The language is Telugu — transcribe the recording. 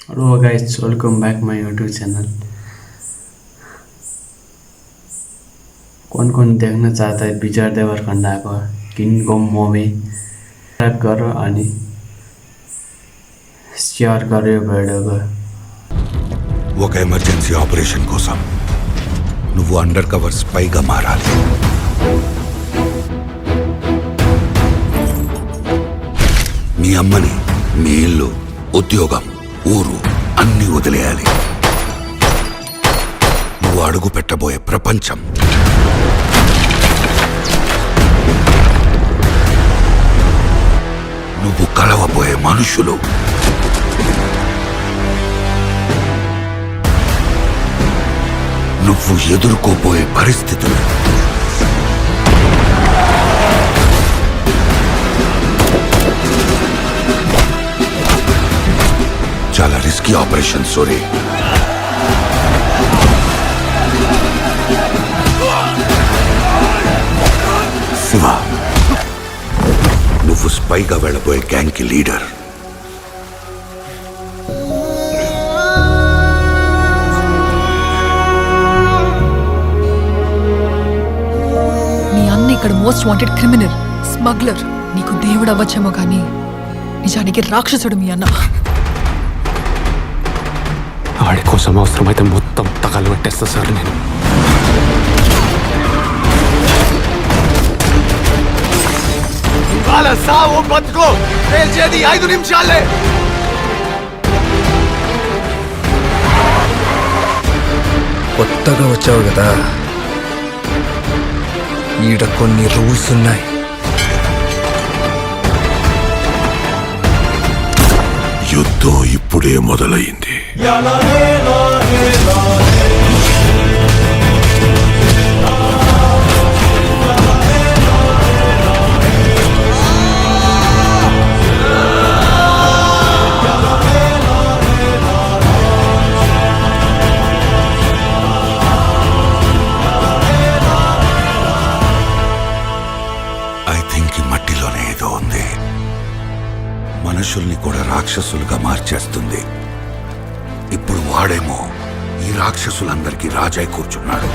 Hello guys, welcome back my YouTube channel. कौन देखना चाहता है विजय देवरकोंडा को किंग कॉन्ग मूवी सब्सक्राइब करो अनि शेयर करो वीडियो को ఒక ఎమర్జెన్సీ ఆపరేషన్ కోసం నువ్వు అండర్ కవర్ స్పైగా మారాలి. మీ అమ్మని, మీ ఇల్లు, ఉద్యోగం, ఊరు అన్ని వదిలేయాలి. నువ్వు అడుగు పెట్టబోయే ప్రపంచం నువ్వు కలవబోయే మనుషులు నువ్వు ఎదుర్కోబోయే పరిస్థితులు చాలా రిస్కీ ఆపరేషన్ సోరీ. శివ, నువ్వు స్పైగా వెళ్ళబోయే గ్యాంగ్ కి లీడర్. మీ అన్న ఇక్కడ మోస్ట్ వాంటెడ్ క్రిమినల్, స్మగ్లర్. నీకు దేవుడు అవ్వచ్చేమో కానీ నిజానికి రాక్షసుడు మీ అన్న. వాడి కోసం అవసరమైతే మొత్తం తగలు పెట్టేస్తా సార్ నేను. ఇవాళ సావు బతుకో తేల్చేది 5 నిమిషాలే. కొత్తగా వచ్చావు కదా, ఈడ కొన్ని రూల్స్ ఉన్నాయి. యుద్ధం ఇప్పుడే మొదలైంది. ఐ థింక్ ఈ మట్టిలోనే ఏదో ఉంది. మనుషుల్ని కూడా రాక్షసులుగా మార్చేస్తుంది. ఇప్పుడు వాడేమో ఈ రాక్షసులందరికీ రాజై కూర్చున్నాడు.